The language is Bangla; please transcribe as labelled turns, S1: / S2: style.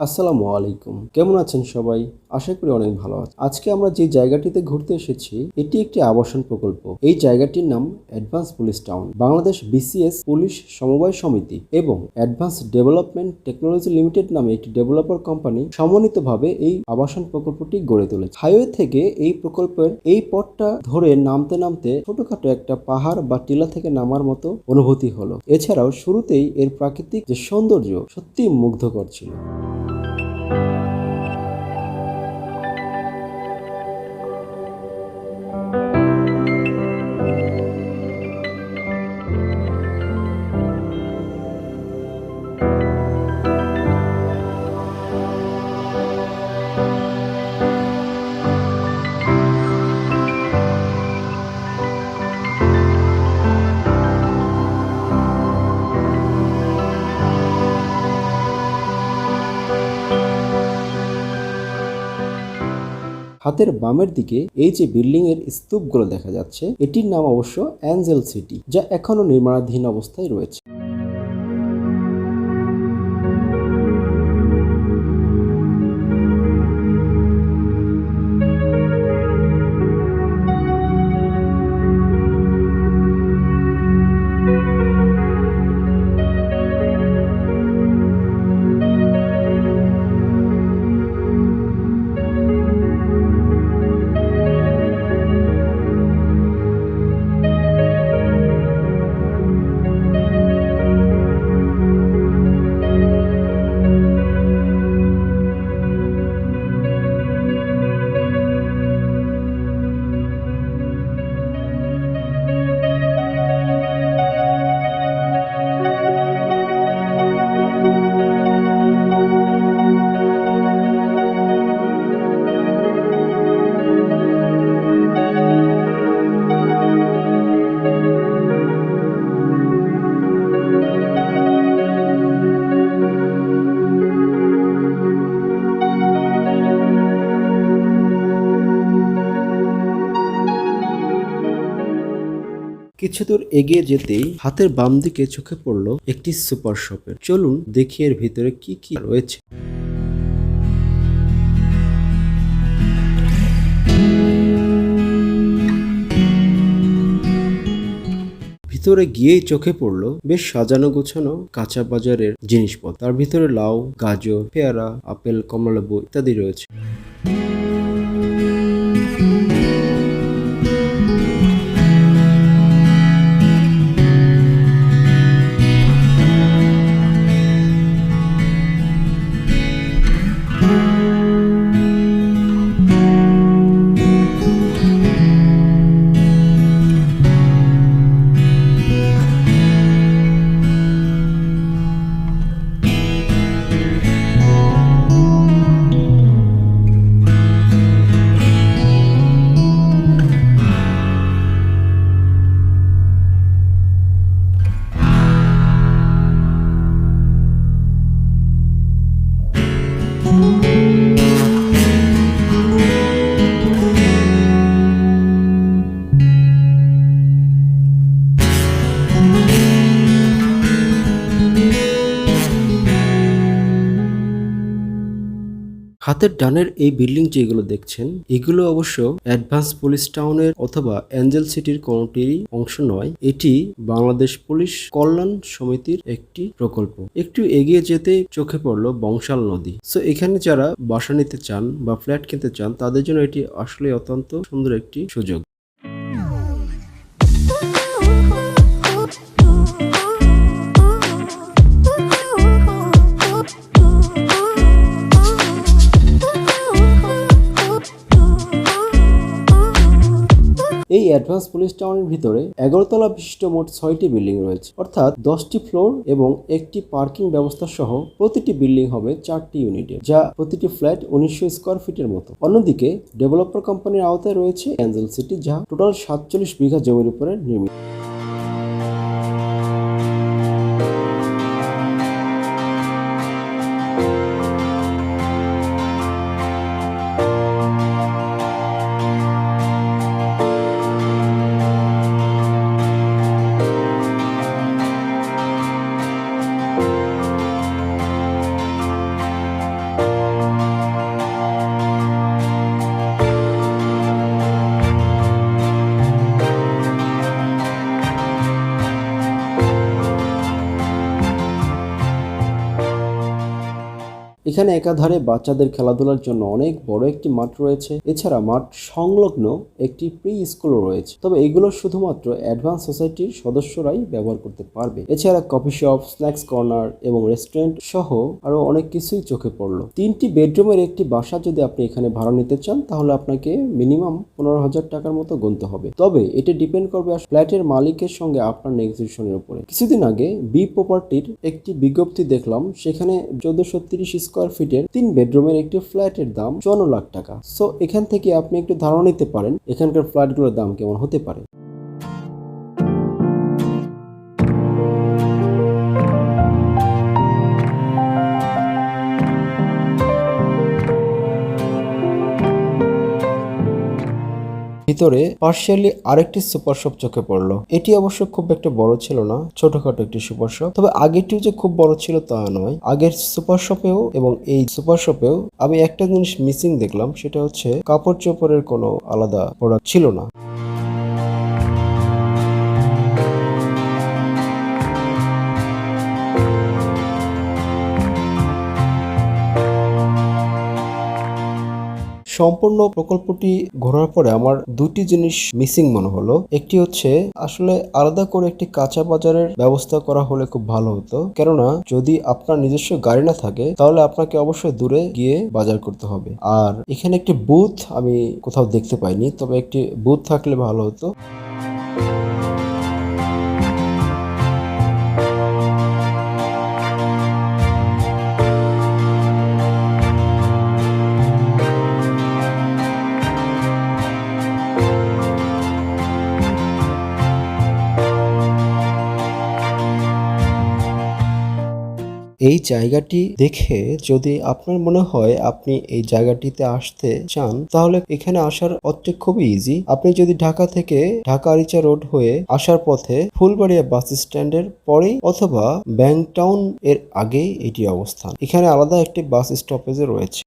S1: আসসালামু আলাইকুম। কেমন আছেন সবাই? আশা করি অনেক ভালো আছেন। আজকে আমরা যে জায়গাটিতে ঘুরতে এসেছি এটি একটি আবাসন প্রকল্প। এই জায়গাটির নাম advance police town. Bangladesh BCS police সমবায় সমিতি এবং অ্যাডভান্স ডেভেলপমেন্ট টেকনোলজি লিমিটেড নামে একটি ডেভেলপার কোম্পানি সমন্বিতভাবে এই আবাসন প্রকল্পটি গড়ে তুলেছে। হাইওয়ে থেকে এই প্রকল্পের এই পথটা ধরে নামতে নামতে ছোটখাটো একটা পাহাড় বা টিলা থেকে নামার মতো অনুভূতি হলো। এছাড়াও শুরুতেই এর প্রাকৃতিক যে সৌন্দর্য সত্যিই মুগ্ধকর ছিল। হাতের বামের দিকে এই যে বিল্ডিং এর স্তূপগুলো দেখা যাচ্ছে, এটির নাম অবশ্য অ্যাঞ্জেল সিটি, যা এখনো নির্মাণাধীন অবস্থায় রয়েছে। কিছু দূর এগিয়ে যেতেই হাতের বাম দিকে চোখে পড়ল একটি সুপার শপের। চলুন দেখি এর ভিতরে কি কি রয়েছে। ভিতরে গিয়েই চোখে পড়লো বেশ সাজানো গোছানো কাঁচা বাজারের জিনিসপত্র। তার ভিতরে লাউ, গাজর, পেয়ারা, আপেল, কমলালেবু ইত্যাদি রয়েছে। হাতের ডানের এই বিল্ডিং যেগুলো দেখছেন এগুলো অবশ্য অ্যাডভান্স পুলিশ টাউনের অথবা অ্যাঞ্জেল সিটির কোনোটিরই অংশ নয়। এটি বাংলাদেশ পুলিশ কল্যাণ সমিতির একটি প্রকল্প। একটু এগিয়ে যেতে চোখে পড়লো বংশাল নদী। সো এখানে যারা বাসা নিতে চান বা ফ্ল্যাট কিনতে চান তাদের জন্য এটি আসলে অত্যন্ত সুন্দর একটি সুযোগ। এই অ্যাডভান্স পুলিশ টাউনের ভিতরে 11 তলা বিশিষ্ট মোট 6টি বিল্ডিং রয়েছে, অর্থাৎ 10টি ফ্লোর এবং একটি পার্কিং ব্যবস্থা সহ প্রতিটি বিল্ডিং হবে 4টি ইউনিটের, যা প্রতিটি ফ্ল্যাট 1900 স্কোয়ার ফিটের মতো। অন্যদিকে ডেভেলপার কোম্পানির আওতায় রয়েছে অ্যাঞ্জেল সিটি, যা টোটাল 47 বিঘা জমির উপরে নির্মিত। এখানে একাধারে বাচ্চাদের খেলাধুলার জন্য অনেক বড় একটি মাঠ রয়েছে। এছাড়া মাঠ সংলগ্ন একটি প্রি স্কুলও রয়েছে, তবে এগুলো শুধুমাত্র অ্যাডভান্স সোসাইটির সদস্যরাই ব্যবহার করতে পারবে। এছাড়া কফি শপ, স্ন্যাক্স কর্নার এবং রেস্টুরেন্ট সহ আরো অনেক কিছুই চোখে পড়লো। 3টি বেডরুমের একটি বাসা যদি আপনি এখানে ভাড়া নিতে চান তাহলে আপনাকে মিনিমাম 15,000 টাকার মতো গুনতে হবে। তবে এটা ডিপেন্ড করবে ফ্ল্যাটের মালিকের সঙ্গে আপনার নেগোসিয়েশনের উপরে। কিছুদিন আগে বি প্রপার্টির একটি বিজ্ঞপ্তি দেখলাম, সেখানে 1430 স্কোয়ার ফিটের 3 বেডরুমের একটি ফ্ল্যাটের দাম 54 লাখ টাকা। সো এখান থেকে আপনি একটু ধারণা নিতে পারেন এখানকার ফ্ল্যাটগুলোর দাম কেমন হতে পারে। ভিতরে পার্শিয়ালি আরেকটি সুপার শপ চোখে পড়লো। এটি অবশ্য খুব একটা বড় ছিল না, ছোটখাটো একটি সুপার শপ। তবে আগেরটিও যে খুব বড় ছিল তা নয়। আগের সুপার শপেও এবং এই সুপার শপেও আমি একটা জিনিস মিসিং দেখলাম, সেটা হচ্ছে কাপড় চোপড়ের কোনো আলাদা প্রোডাক্ট ছিল না। সম্পূর্ণ প্রকল্পটি ঘোরার পরে আমার দুটি জিনিস মিসিং মনে হলো। একটি হচ্ছে আসলে আলাদা করে একটি কাঁচা বাজারের ব্যবস্থা করা হলে খুব ভালো হতো, কেননা যদি আপনার নিজস্ব গাড়ি না থাকে তাহলে আপনাকে অবশ্যই দূরে গিয়ে বাজার করতে হবে। আর এখানে একটি বুথ আমি কোথাও দেখতে পাইনি, তবে একটি বুথ থাকলে ভালো হতো। এই জায়গাটি দেখে যদি আপনার মনে হয় আপনি এই জায়গাটিতে আসতে চান, তাহলে এখানে আসার পথটি খুবই ইজি। আপনি যদি ঢাকা থেকে ঢাকা আরিচা রোড হয়ে আসার পথে ফুলবাড়িয়া বাস স্ট্যান্ডের পরেই অথবা ব্যাংক টাউন এর আগেই এটি অবস্থান। এখানে আলাদা একটি বাস স্টপেজও রয়েছে।